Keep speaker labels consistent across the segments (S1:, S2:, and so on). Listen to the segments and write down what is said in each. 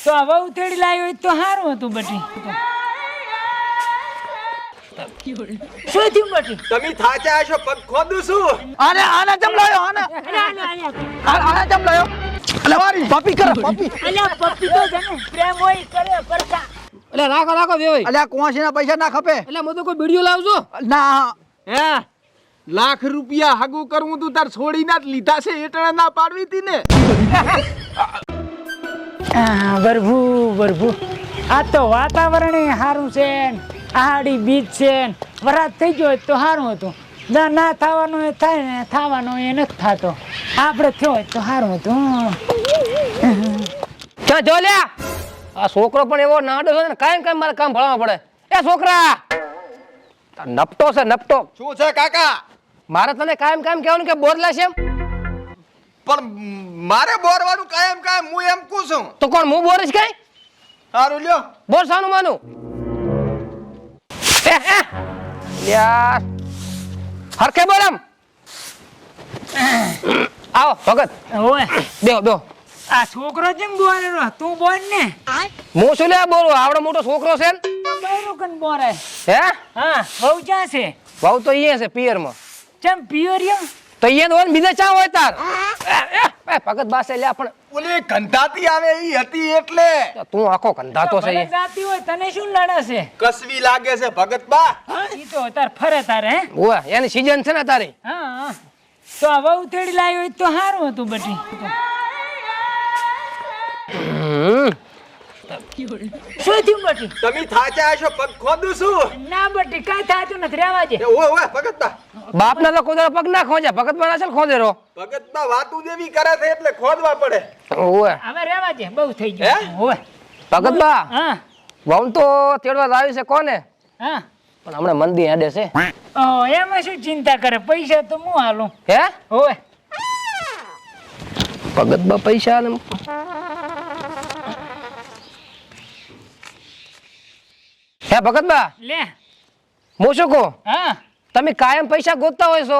S1: તો આ વહુ તેડી લાવી હોય તો સારું હતું બટી. શું થયું બટી?
S2: તમે થાચા છો પગ ખોદું છું.
S3: આને ચમ લાયો આને ચમ લાયો અલે મારી પપ્પી કરે પપ્પી
S1: અલ્યા પપ્પી તો જને પ્રેમ હોય કરે પરકા.
S4: એટલે રાખો દેવાય.
S3: અલ્યા કોશીના પૈસા ના ખપે.
S4: એટલે હું તો કોઈ વિડિયો લાવજો.
S3: ના
S2: હે લાખ રૂપિયા હગું કરવું તું તાર છોડીના જ લીધા છે એટલે ના પાડવી હતી ને.
S1: વરભુ આ તો વાતાવરણ સારું છે, આહાડી બીજ છે, વરાત થઈ ગયો તો સારું હતું. ના થવાનું એ થાય ને થવાનું એ નથી થતો. આપણે થયો હોય તો સારું હતું.
S4: ક્યાં જો લ્યા આ છોકરો પણ એવો નાડો છે ને કાંઈ મારે કામ ભણવા પડે. એ છોકરા નપટો છે નપટો.
S2: શું છે કાકા?
S4: મારે તને કાયમ કહેવાનું કે બોરલા છે એમ.
S2: પણ મારે બોરવાનું કાયમ હું એમ કહું છું.
S4: તો કોણ હું બોરીશ કઈ?
S2: સારું લ્યો
S4: બોર સાનું માનું. યાર હરખે બોલ એમ. આવો ભગત
S1: ઓય
S4: બેહો.
S1: આ છોકરો જેમ બોલેલો તું બોલ ને.
S4: હું શું લે બોલું? આવડો મોટો છોકરો છે ને.
S1: બૈરું કન બોરાય.
S4: હે
S1: હા વહુ ક્યાં છે?
S4: બહુ તો અહીંયા છે પિયરમાં.
S1: ચમ પિયરિયમ?
S4: તો અહીંયા હોય ને બીજા ચા હોય તાર. ભગત બાસે લ્યા પણ
S2: ઓલી કંધાતી આવે ઈ હતી એટલે
S4: તું આખો કંધાતો છે.
S1: ભલે જાતી હોય તને શું લડે છે?
S2: કસવી લાગે છે ભગત બા.
S1: ઈ તો તાર ફરે તારે હે.
S4: ઓય એની સીઝન છે ને તારી.
S1: હા તો આ વહુ તેડી લાવી હોય તો સારું હતું બટી. શું થયું બટી?
S2: તમે થાચા છો પગ ખોદું છું.
S1: ના બટી કાઈ થાતું નથી, રહેવા દે.
S2: ઓય ભગત બા.
S4: બાપના તો કોદરા પગ ના ખોજે, ભગત બના છે ખોજે રો.
S2: ભગત બા વાતું દેવી કરે છે એટલે ખોદવા પડે.
S4: ઓય
S1: હવે રહેવા દે, બહુ થઈ ગયું. ઓય
S4: ભગત બા
S1: હા
S4: વહુ તો તેડવા લાવી છે કોને?
S1: હા
S4: પણ હમણાં મંદી હેડે છે.
S1: ઓ એમાં શું ચિંતા કરે? પૈસા તો હું હાલું.
S4: હે
S1: ઓય
S4: ભગત બા પૈસા ને હે ભગત બા
S1: લે.
S4: હું શું કહું?
S1: હા
S4: તમે કાયમ પૈસા ગોતતા હોય છો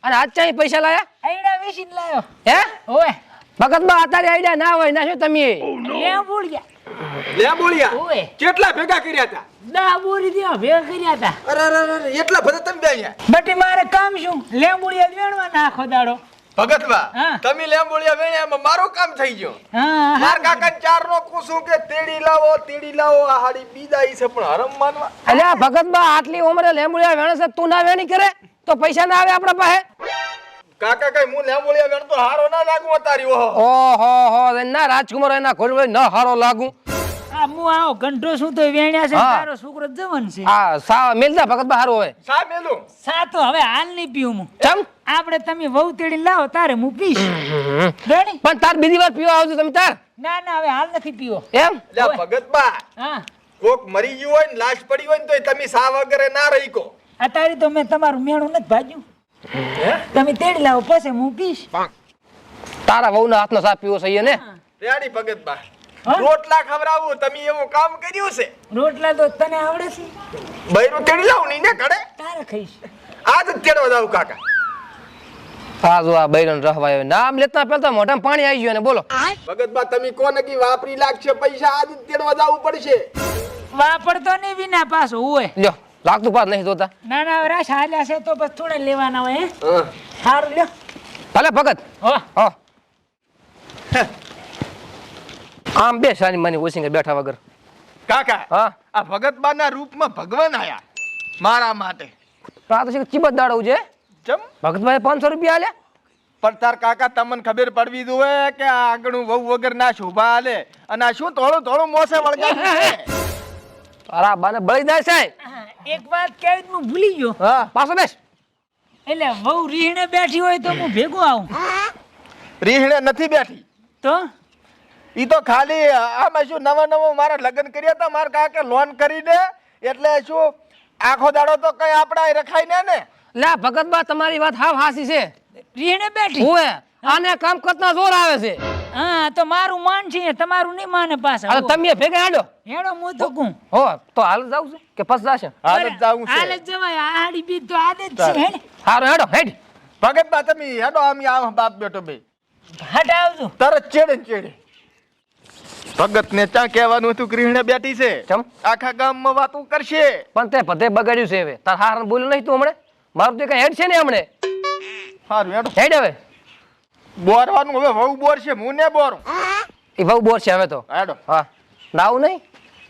S4: અને આજ ચાઈ પૈસા લાયા?
S1: આઈડા વેચીને લાયો.
S4: હે
S1: ઓય
S4: ભગત બા અત્યારે આઈડિયા ના હોય ના શું તમે?
S1: લે ભૂલ ગયા.
S2: લે બોલિયા
S1: ઓય
S2: કેટલા ભેગા કર્યા હતા?
S1: 10 બોરી દેવા ભેગા કર્યા હતા.
S2: અરે એટલા બધા તમે બે અહીંયા.
S1: બટી મારે કામ શું? લેંબુડિયા વેણવા નાખો દાડો.
S2: ભગત બા
S1: હા.
S2: તમે લેમ્બોળિયા વેણ્યામાં મારું કામ થઈ ગયું.
S1: હા
S2: માર કાકા ચાર નો કુસું કે તેડી લાવો આ હાડી બીજાઈ છે પણ હરમ માનવા.
S4: અલ્યા ભગત બા આટલી ઉંમરે લેમ્બુડિયા વેણે છે, તું ના વેણી કરે તો પૈસા ના આવે આપણા પાસે.
S2: કાકા કઈ હું લેમ્બોળિયા વેણતો હારો ના લાગુ તારી ઓહો.
S4: ઓહો એના રાજકુમાર એના ઘોડે ન હારો લાગુ.
S1: આ હું આવો ઘંટો શું તો વેણ્યા છે.
S4: હા.
S1: તારો છોકરો જવન છે.
S4: આ સા મેલતા ભગત બા હારો હોય.
S2: સા મેલું
S1: સાતો હવે હાલ નહીં પીવું હું.
S4: ચમ
S1: આપણે તમે વહુ તેડી લાવો તારે હું પીશ. રેડી?
S4: પણ તાર બીજી વાર પીવા આવજો તમે તાર.
S1: ના હવે હાલ નથી પીવો.
S4: એમ
S2: લે ભગત બા
S1: હા
S2: કોક મરી ગયું હોય ને લાશ પડી હોય ને તોય તમે સા વગરે ના રહી કો.
S1: અત્યારે તો મેં તમારું મેણું નથી ભાજ્યું. તમે તેડી લાવો પછી હું પીશ.
S4: તારા વહુના હાથનો સાપ પીવો છે ને.
S2: રેડી ભગત બા
S1: હા?
S2: રોટલા ખવડાવું તમે એવું કામ કર્યું છે.
S1: રોટલા તો તને આવડે છે?
S2: બૈરું તેડી લાવું નહીં ને ઘડે
S1: તારે ખાઈશ.
S2: આજ જ તેડવા જાવ કાકા.
S4: આ જો આ બૈરન રહવાયો નામ લેતા પહેલા મોઢામાં પાણી આવી ગયું ને બોલો.
S2: ભગત બા તમે કોને કી વાપરી લાગશે પૈસા આજ જ તેડવા જાવું પડશે.
S1: વાપરતો નહીં વિના પાછો હોય.
S4: લ્યો લાગતું પાસ નહીં જોતા.
S1: ના રાશ હાલ્યા છે તો બસ થોડા લેવાના હોય. હે
S2: હા
S1: સારું લ્યો.
S4: ભલે ભગત
S1: હો
S4: હો આમ બે સાની માની ઓસિંગે બેઠા વગર.
S2: કાકા
S4: હા
S2: આ ભગત બા ના રૂપમાં ભગવાન આયા મારા માટે.
S4: આ તો છે ચીબત દાડવું છે.
S2: ચમ
S4: ભગતભાઈ 500 રૂપિયા આલ્યા.
S2: પણ તાર કાકા તમને ખબર પડવી જોઈએ કે આ આગળનું વહુ વગર ના શોભા આલે અને આ શું થોડું મોસે વળગાવ્યું છે.
S4: તારા બાને બળી જાય છે.
S1: એક વાત કેવી હું ભૂલી ગયો.
S4: હા પાછો બેસ.
S1: એટલે વહુ રીહણે બેઠી હોય તો હું ભેગો આવું.
S2: રીહણે નથી બેઠી
S1: તો
S2: ઈ તો ખાલી આમાં શું નવા મારા લગ્ન કર્યા હતા મારા કાકે લોન કરી દે એટલે શું આખો દાડો તો કઈ આપડા રખાય ને.
S4: લા ભગતબા તમારી વાત હાવ હાસી છે.
S1: રીહણે બેઠી
S4: ઓએ આને કામ કરતા જોર આવે છે.
S1: હા તો મારું માન છે તમારું નહીં માને પાછા.
S4: અરે તમે ભેગા હાડો.
S1: હેડો હું તો કહું.
S4: હો તો હાલ જાવ છે કે પછ જાશે?
S2: હાલ જ જાવું
S1: હાલ
S2: છે.
S1: જ જવાય. આડી બીજ તો આદત છે. હેડ
S4: હારો હેડો હેડ.
S2: ભગત બા તમે હેડો આમ આવ બાપ બેટો બે
S1: હટ આવજો.
S2: તરત ચેડે. ભગત ને ચા કહેવાનું હતું ગૃહિણી બેઠી છે
S4: ચમ
S2: આખા ગામમાં વાતું કરશે
S4: પણ તે બધે બગાડ્યું છે હવે તાર હાર બોલ્યું નહીં તું હમણે મારું તો કઈ હેડ છે ને હમણે
S2: સારું હેડો
S4: હેડ હવે
S2: બોરવાનું હવે વહુ બોર છે હું ને બોરું
S4: એ બહુ બોર છે હવે તો
S2: હેડો
S4: હા નાવું નહીં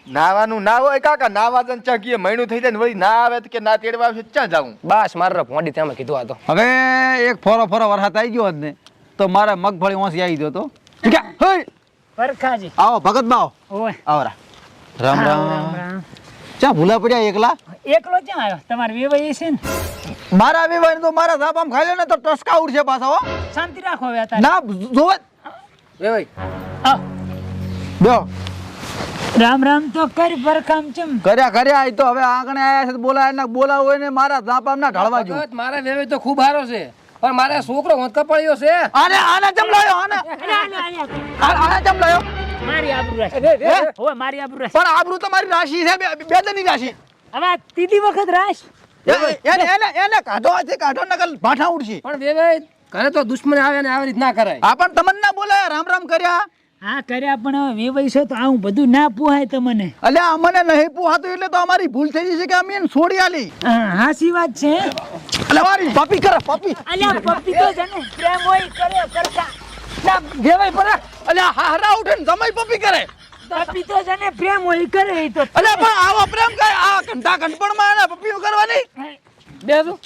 S2: નાવાનું ના હોય કાકા નાવા જન ચા કીએ મહિનું થઈ જાય ને વળી ના આવે તો કે ના તેડવા આવશે ચા જાવું
S4: બસ મારે ભોંડી ત્યાં કીધું આ તો
S3: હવે એક ફોરો વરસાદ આવી ગયો હોત ને તો મારે મગફળી ઓછી આવી ગયો તો
S1: પરખાજી
S3: આવો ભગત બાવ
S1: ઓય
S3: આવરા રામ
S1: રામ
S3: રામ
S1: રામ
S3: ચા ભૂલા પડ્યા એકલા
S1: એકલો ક્યાં આવ્યો તમારે વેવાઈ છે ને
S3: મારા વિવાહ તો મારા ધાબામ ખાઈ લે ને તો ટસકા ઉડશે પાછા હો
S1: શાંતિ રાખો હવે અત્યારે
S3: ના જોવે
S4: એ ભાઈ
S1: આવ.
S3: બેહો
S1: રામ રામ તો કરી પરખામ ચમ
S3: કર્યા આ તો હવે આંગણે આયા છે તો બોલાય ને બોલાવ હોય ને મારા ધાબામ ના ઢળવા જો
S4: ભગત, મારા વેવે તો ખૂબ હારો છે પણ મારે છોકરો હોંચકા પડ્યો છે
S3: આને ચમ લાયો આને ચમ લાયો
S1: મારી આબરૂ રાશ ઓય મારી આબરૂ રાશ
S3: પણ આબરૂ તો મારી રાશિ છે બેદની રાશિ
S1: હવે આ ત્રીજી વખત રાશ
S3: એને કાઢો નકલ ભાઠા ઉડશે
S4: પણ વેવે ઘરે તો દુશ્મન આવે ને આવી રીત ના કરાય
S3: આ પણ તમને ના બોલાય રામ રામ કર્યા
S1: હા કર્યા પણ હવે વેવાઈ છે તો આવું બધું ના પોહાય તમને
S3: અલ્યા અમને નહીં પૂહાતું એટલે તો અમારી ભૂલ થઈ જશે કે અમે એને છોડી આલી
S1: હાસી વાત છે
S3: અલ્યા મારી પાપી કરે પાપી
S1: અલ્યા પપ્પી તો છે ને પ્રેમ હોય કરે કરતા
S3: ના દેવાય પડે અલ્યા હારા ઉઠે ને જમાઈ પાપી કરે
S1: પપ્પી તો છે ને પ્રેમ હોય કરે ઈ તો
S3: અલ્યા પણ આવો પ્રેમ કરે આ ઘંટા ઘંટપણમાં એને પપ્પીઓ કરવાની
S4: બેસું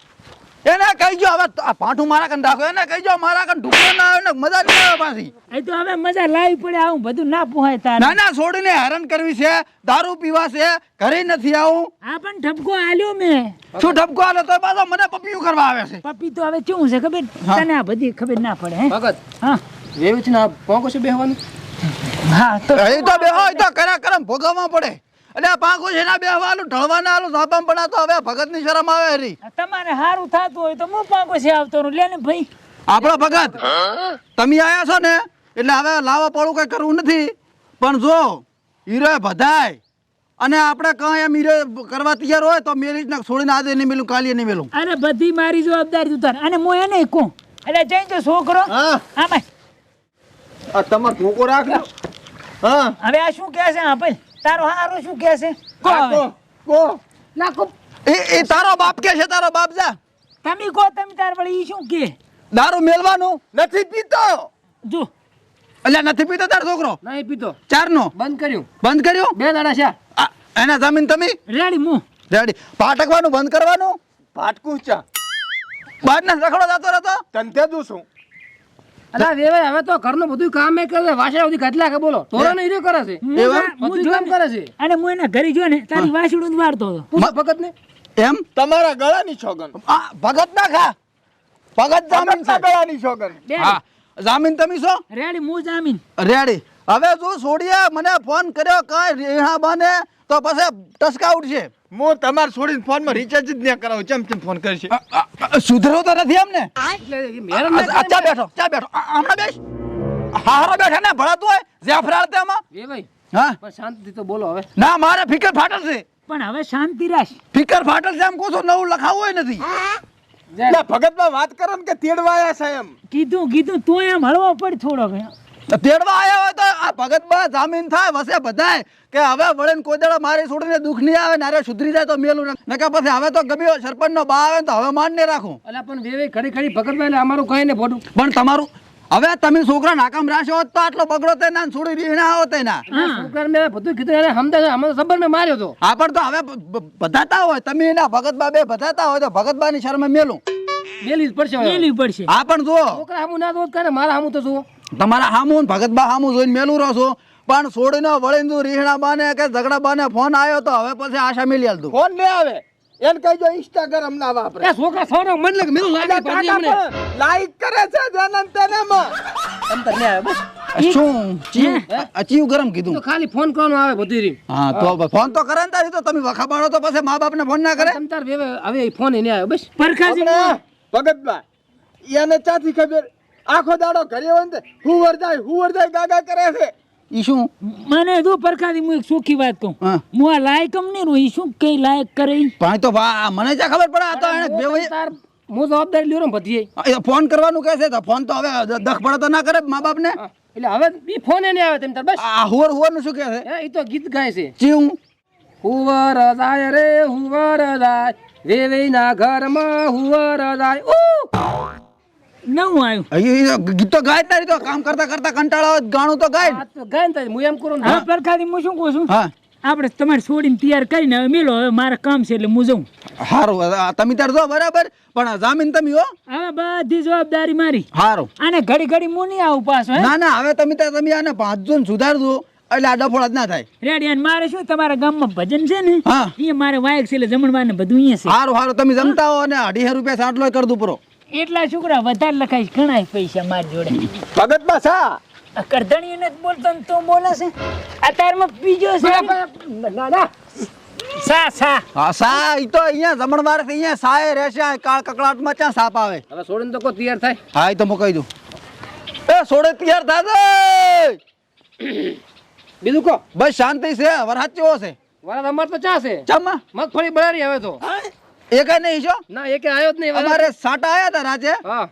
S3: એને કહી જો હવે આ પાઠું મારા કન રાખો એને કહી જો મારા કન ઢુકડો ના આવે ને મજા નહીં આવે પાછી
S1: એ તો હવે મજા લાવી પડે આવું બધું ના પોહાય તારે
S3: ના ના છોડીને હેરાન કરવી છે દારૂ પીવા છે ઘરે નથી આવું
S1: આ પણ ઠપકો આલ્યો મેં
S3: શું ઠપકો આલે તો પાછો મને પપ્પીઓ કરવા આવે છે
S1: પપ્પી તો હવે શું છે ખબર તને આ બધી ખબર ના પડે હે
S4: ભગત
S1: હા
S4: વેવે છે ને આ પોંકો છે બેહવાનું
S1: હા તો
S3: એ તો બે હોય તો કરા કરમ ભોગવવા પડે એટલે આ પાંખો છે ના બેહવાનું ઢળવાના આલું ધાબામ પણ આ તો હવે ભગત ની શરમ આવે હરી
S1: તમારે સારું થતું હોય તો હું પાંકો છે આવતો રહું લે ને ભાઈ
S3: આપણો ભગત તમે આયા છો ને એટલે હવે લાવા પડું કઈ કરવું નથી પણ જો હીરો બધાય અને આપણે કઈ એમ હીરો કરવા તૈયાર હોય તો મેરી જ છોડીને આજે નહીં મેલું કાલે નહીં મેલું
S1: અરે બધી મારી જવાબદારી ઉતાર અને હું એને કહું એટલે જઈ તો છોકરો
S2: હા
S1: આમાં
S2: આ તમાર ધોકો રાખજો હા
S1: હવે આ શું કહે છે હા ભાઈ તારો હારો શું કહે છે કહો હવે.
S2: કો
S1: નાખો
S3: એ તારો બાપ કે છે તારો બાપ જા
S1: તમે કહો તમે તાર વળી ઈ શું કે
S3: દારૂ મેલવાનું
S2: નથી પીતો
S1: જો
S3: એટલે નથી પીતો તારો છોકરો
S4: નહીં પીતો
S3: ચારનો
S4: બંધ કર્યું
S3: બંધ કર્યું
S4: 2 દાડા છે
S3: આ, એના જમીન તમે
S1: રેડી હું
S3: રેડી પાટકવાનું બંધ કરવાનું
S2: ભાટકું ચા
S3: બહાર ના રખડો જતો રહેતો
S2: તંતે દઉં છું
S4: અલા વેવે હવે તો ઘરનું બધું કામ એ કરે વાસણ બધી કેટલા કે બોલો તોરણ હીરો કરે છે બધું કામ કરે છે
S1: અને હું એના ઘરે જો ને તારી વાસડું જ વાળતો હતો
S4: પૂછો ભગત ને
S3: એમ
S2: તમારા ગળાની છોગન
S3: આ ભગત ના ખા ભગત જામીન
S2: ભગતના ગળાની છોગન
S3: હા જામીન તમે છો
S1: રેડી હું જામીન
S3: રેડી હવે જો છોડીએ મને ફોન કર્યો કઈ રેહા બને તો પછી ટસકા ઉઠશે
S2: હું તમાર છોડીને ફોનમાં રિચાર્જ જ ન કરાવું ચમ ફોન કરશે
S3: સુધરો તો નથી એમ ને
S4: એટલે એ મેરમ ના કરે.
S3: ચા બેઠો હમણાં બેસ હારો બેઠા ને ભળાતું હોય જ્યાં ફરાળ તેમાં
S4: વેવાઈ
S3: હા
S4: પણ શાંતિથી તો બોલો હવે
S3: ના મારે ફિકર ફાટલ છે
S1: પણ હવે શાંતિ રાખ
S3: ફિકર ફાટલ છે એમ કહું છું નવું લખાવું હોય નથી
S2: એટલે ભગતમાં વાત કરો ને કે તેડવાયા છે એમ
S1: કીધું તો એમ હળવો પડ થોડો
S3: તેડવા આવ્યા હોય તો આ ભગત બા જામીન થાય વસે બધાય કે હવે વળીને કોઈ દાડો મારી છોડીને દુઃખ નહીં આવે ને અરે સુધરી જાય તો મેલું ને કે પછી હવે તો ગમ્યો સરપંચ નો બા આવે ને તો હવે માન ને રાખું
S4: અલા પણ વેવાઈ ઘડી ઘડી ભગત એટલે અમારું કઈ ને ભોડું
S3: પણ તમારું હવે તમે છોકરા નાકામ રાખ્યો હોત તો આટલો બગડો તે ના છોડી રીહણા હોત એના
S4: છોકરા મેં બધું કીધું એને સમજાય અમે તો સબર મેં માર્યો તો
S3: આ પણ તો હવે બધાતા હોય તમે એના ભગત બા બે બધાતા હોય તો ભગત બા ની શરમે મેલું
S4: મેલી જ પડશે હવે.
S1: મેલવી પડશે
S3: આ પણ જો
S4: છોકરા હામું ના દોત કરે મારા હામું તો જુઓ
S3: તમારા હામું ને ભગત બા હામું જોઈને મેલું રહો છો પણ છોડીને વળીને તું રીહણા બાને કે ઝઘડા બાને ફોન આવ્યો તો હવે પછી આશા મેલી આલતું
S2: ફોન ને આવે એને કહીજો ઇન્સ્ટાગ્રામ ના વાપરે
S4: એ છોકરા સૌનો મન લાગે મેલું લાગે પાછી અમને
S2: લાઈક કરે છે જનન તેનામાં
S4: તમ તાર ન્યા આવે બસ
S3: શું અચીવ ગરમ કીધું
S4: તો ખાલી ફોન કરવાનો આવે બધી રીત
S3: હા તો ફોન તો કરે ને તારી તો તમે વખાબાડો તો પછી મા બાપ ને ફોન ના કરે
S4: તમ તાર હવે ફોન એને આવે બસ
S1: પરખાજી
S2: ભગતબા એને ચાથી ખબર આખો દાડો ઘરે હોય ને હુવર જાય ગાગા કરે છે
S3: ઈ શું
S1: મને જો પરખાજી હું એક સુખી વાત કહું
S3: હા.
S1: હું આ લાયક નહીં રહું ઈ શું કઈ લાયક કરે ઈ?
S3: ભાઈ તો મને જ્યાં ખબર પડે આ તો એને બે વયે-
S4: તાર હું જવાબદારી લ્યો ને બધી
S3: એ ફોન કરવાનું કહે છે તો ફોન તો હવે દખ પડે તો ના કરે મા બાપ ને
S4: એટલે હવે ઈ ફોન એ નહીં આવે તેમ તાર બસ
S3: આ હુવર હુવર નું શું કહે છે
S4: એ તો ગીત ગાય છે
S3: ચીવું
S4: હુવર જાય રે હુવર જાય વેવેના ઘરમાં હુવર જાય
S1: નવું આવ્યું
S3: ગીત તો ગાય જ ના તો કામ કરતા કરતા કંટાળા હોય ગાણું તો ગાય
S4: આ તો ગાય ને તારી, હું એમ કરું ને
S1: હવે પરખાથી હું શું કહું છું
S3: હા
S1: આપણે તમારે છોડીને તૈયાર કરીને હવે મેલો હવે મારે કામ છે એટલે હું જઉં
S3: હારું તમે તાર જો બરાબર પણ જામીન તમે હો
S1: હવે બધી જવાબદારી મારી
S3: હારું
S1: આને ઘડી ઘડી હું નહીં આવું પાછો હે
S3: ના ના હવે તમે આને પાંચજો ને સુધારજો એટલે આ ડફોળ જ ના થાય
S1: રેડી અને મારે શું તમારા ગામમાં ભજન છે ને
S3: હા.
S1: એ મારે વાયક છે એટલે જમણવાર ને બધું અહીંયા છે
S3: હારું હારું તમે જમતા હો અને 250 રૂપિયા સાટલો કર દઉં પરો
S1: એટલા છોકરા વધારે લખાઈશ ઘણા પૈસા મારી જોડે
S2: ભગતમાં સા
S1: આ કરધણી ને જ બોલતો ને તો બોલે છે અત્યારમાં બીજો છે
S4: ના ના
S1: સા સા
S3: હા સા ઈ તો અહીંયા જમણવાર થી અહીંયા સાય રહેશે આ કાળ કકળાટમાં ક્યાં સાપ આવે
S4: હવે છોડીને તો કોઈ તૈયાર થાય
S3: હા ઈ તો મુકાઈ દઉં એ સોડે તૈયાર થાજે
S4: બીજું કહો
S3: બસ શાંતિ છે વરસાદ કેવો છે
S4: વરાત અમાર તો ચા છે
S3: ચમા
S4: મગફળી બળારી હવે તો
S3: એકાય નહીં છો
S4: ના એકે આવ્યો જ નહીં વરાત.
S3: અમારે સાટા આયા હતા રાજે
S4: હા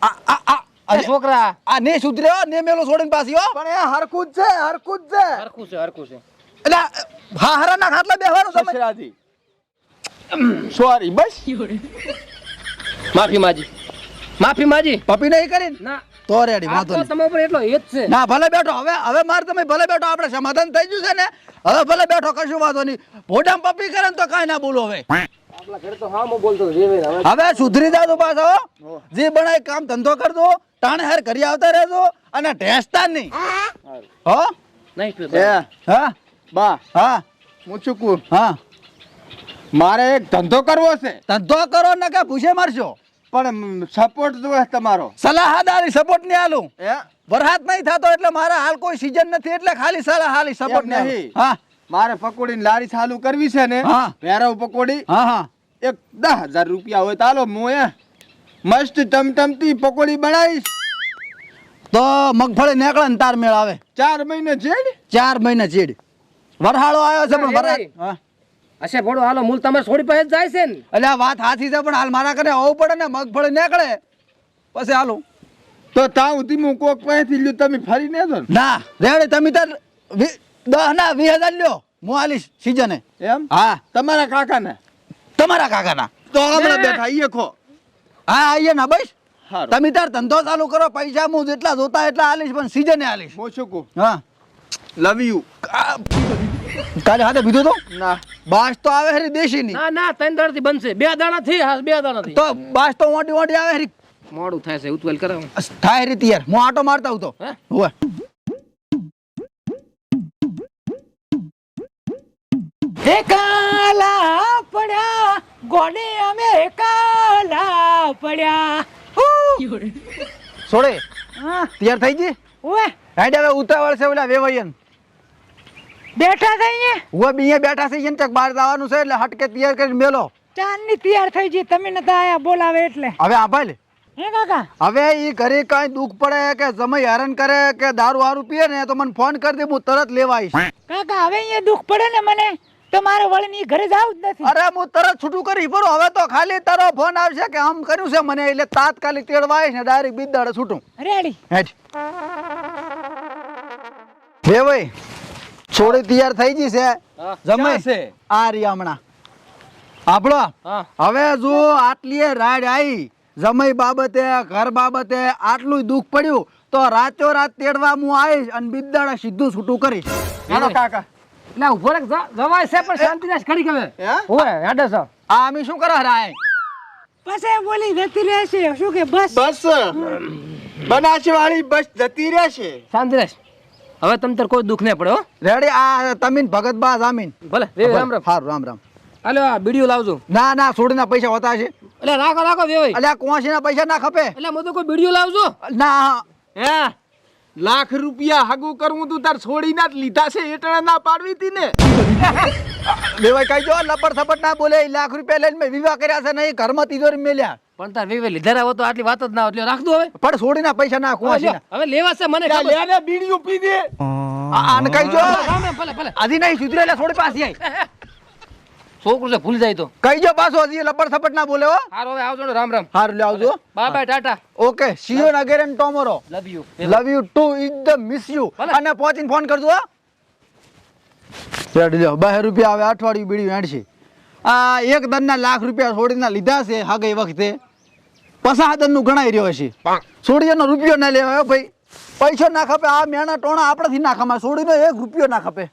S3: આ આ આ
S4: એ છોકરા
S3: આ ને સુધર્યો ને મેલો છોડીને પાછી હો
S2: પણ એ હરખું જ છે હરખું જ છે
S4: હરખું છે હરખું છે
S3: એટલે હા હરાના ખાટલા બેહવાનું સમય
S2: સસરાજી સોરી બસ
S4: માફી માજી માફી માજી
S3: પપી નહીં કરીને
S4: ના
S3: તો રેડી
S4: આ
S3: વાંધો
S4: તો
S3: નહીં
S4: તમારા ઉપર એટલો હેત છે
S3: ના ભલે બેઠો હવે માર તમે ભલે બેઠો આપણે સમાધાન થઈ ગયું છે ને હવે ભલે બેઠો કશું વાંધો નહીં ભોડામ પપી કરે ને તો કાંઈ ના બોલો હવે
S4: આપણા ઘરે તો હા હું બોલતો હતો, હવે
S3: હવે સુધરી જાજો પાછો જે બનાય કામ ધંધો કરજો ટાણે હાર કરી આવતા રહેજો અને ઢેસતા નહીં હો
S4: નહીં પીતો.
S2: એ
S3: હા
S2: બા
S3: હા
S2: હું શું કહું
S3: હા
S2: મારે એક ધંધો કરવો છે
S3: ધંધો કરો ને કે ભૂસે મારશો
S2: પણ સપોર્ટ જોઈએ તમારો
S3: સલાહદારી સપોર્ટ નહીં આલું
S2: એ
S3: વરસાદ નહીં થતો એટલે મારા હાલ કોઈ સીઝન નથી એટલે ખાલી સલાહ હાલી સપોર્ટ
S2: એમ
S3: નહીં
S2: નહીં.
S3: હા
S2: મારે પકોડીની લારી ચાલુ કરવી છે ને
S3: હા.
S2: વેરાવ પકોડી
S3: હા હા
S2: એક 10,000 રૂપિયા હોય તાલો હું એ મસ્ત ટમટમતી પકોડી બનાવીશ
S3: તો મગફળી નીકળે ને તાર મેળ આવે
S2: 4 મહિને જેડ
S3: 4 મહિના ચીડ વરહાળો આવ્યો છે પણ
S4: ના,
S3: વરસાદ
S4: એ
S3: હા.
S4: હશે ભોળો હાલો મૂળ તમારે છોડી પાસે જ જાય છે ને
S3: એટલે આ વાત હાથી છે પણ હાલ મારા ઘરે આવવું પડે ને મગફળી નીકળે પછી હાલું
S2: તો તા સુધી હું કોક પાસેથી લ્યો તમે ફરી ને દો
S3: ના રેડી તમે તાર 10 ના 20,000 લ્યો હું આલીશ સીઝને
S2: એમ
S3: હા
S2: તમારા કાકાને
S3: તમારા કાકાના
S2: તો હમણાં બેઠા ઈએ ખો
S3: હા આઈએ ના બસ
S2: હારું.
S3: તમે તાર ધંધો ચાલુ કરો પૈસા હું જેટલા જોતા એટલા આલીશ પણ સીઝને આલીશ
S2: હું શું કહું
S3: હા
S2: લવ યુ
S3: કાલે હાથે પીધું તો
S2: ના
S3: બાસ તો આવે હરી દેશી ની
S4: ના ના 3 દાડાથી બનશે 2 દાડાથી હા 2 દાડાથી
S3: તો બાસ તો ઓટી ઓટી આવે હરી
S4: મોડું થાય છે ઉતવેલ કરાવ
S3: થાય હરી તૈયાર હું આટો મારતા હું તો
S4: હે?
S3: હોવે
S1: હે કાલા પડ્યા ગોડે અમે કાલા પડ્યા
S3: છોડે
S1: હા
S3: તૈયાર થઈ ગઈ
S1: ઓએ
S3: રાઈડ હવે ઉતાવળ છે ઓલા વેવાયન
S1: બેઠા થઈએ
S3: હું બીએ બેઠા છે ને બહાર જવાનું છે એટલે હટકે તૈયાર કરીને મેલો
S1: ચાંદની તૈયાર થઈ ગઈ તમે નતા આયા બોલાવે એટલે
S3: હવે આભાઈ
S1: હે કાકા
S3: હવે ઈ ઘરે કાંઈ દુઃખ પડે કે જમાઈ હેરાન કરે કે દારૂ હારું પીએ ને તો મને ફોન કરી દે હું તરત લેવા આવીશ
S1: કાકા હવે અહીંયા દુઃખ પડે ને મને તો મારે વળીને ઈ ઘરે જાવ જ નથી
S3: અરે હું તરત છૂટું કરી પડો હવે તો ખાલી તારો ફોન આવશે કે આમ કર્યું છે મને એટલે તાત્કાલિક તેડવા આવીશ ને ડાયરેક્ટ બીજ છૂટું
S1: રેડી
S3: હેઠ હે ભાઈ છોડી તૈયાર થઈ ગઈ છે
S4: હા.
S3: જમાઈ
S2: છે
S3: આ રહ્યા હમણાં આપણો
S4: હા
S3: હવે જો આટલી રાડ આવી જમાઈ બાબતે ઘર બાબતે આટલું દુઃખ પડ્યું તો રાતો રાત તેડવા હું આવીશ અને બિદાડા સીધું છૂટું કરીશ
S2: હાલો કાકા
S4: એટલે ઉભો રે જવાય છે પણ શાંતિ નાશ ખડી કવે
S2: હે
S4: ઓય હેડે છે
S3: આ અમે શું કરવા રાય
S1: પછી બોલી જતી રહેશે શું કે બસ
S2: બસ બનાસી વાળી બસ જતી રહેશે
S4: શાંતિ નાશ હવે તમ તાર કોઈ દુઃખ નહીં પડે હો
S3: રેડી આ તમીન ભગત બા જામીન
S4: ભલે રામ રામ
S3: હારું રામ રામ
S4: હાલો આ વિડિયો લાવજો
S3: ના ના છોડીના પૈસા હોતા છે
S4: એટલે રાખો રાખો વેવાઈ
S3: અલ્યા કોશીના પૈસા ના ખપે
S4: એટલે મો તો કોઈ વિડિયો લાવજો
S3: ના
S2: હે લાખ રૂપિયા હગું કરવું તું તાર છોડીના જ લીધા છે એટલે ના પાડવી હતી ને
S3: લેવાય કઈ જો લપડ થપડ ના બોલે 1 લાખ રૂપિયા લઈને મેં વિવાહ કર્યા છે નહીં ઘરમાં તિજોરી મેલ્યા
S4: પણ તાર વેવે લીધા હો તો આટલી વાત જ ના હોય એટલે રાખ દો હવે
S3: પણ છોડીના પૈસા ના કોશીના
S4: હવે લેવા છે મને ખબર.
S2: લે ને બીડીયું પી દે
S3: આને કઈ જો
S4: રામ રામ ભલે ભલે
S3: આધી નહીં સુધરે એટલે થોડી પાછી આવી
S4: છોકરું છે ભૂલી જાય તો
S3: કહીજો પાછો હજી લપડ થપડ ના બોલે હો.
S4: હારો હવે આવજો ને, રામ રામ.
S3: હારું લે આવજો.
S4: Bye bye, tata.
S3: Okay see you again tomorrow.
S4: Love you.
S3: Love you too is the miss you.
S4: ભલે.
S3: અને પહોંચીને ફોન કરજો હો. રેડી લ્યો 12 રૂપિયા આવે અઠવાડિયું બીડી વેણશે. આ એક દનના લાખ રૂપિયા છોડીને લીધા છે હા ગઈ વખતે. પસા દનનું ગણાઈ રહ્યો છે. છોડીનો રૂપિયો ના લેવાયો ભાઈ. પૈસો ના ખપે આ મેણા ટોણા આપણાથી ના ખમાય. છોડીનો 1 રૂપિયો ના ખપે.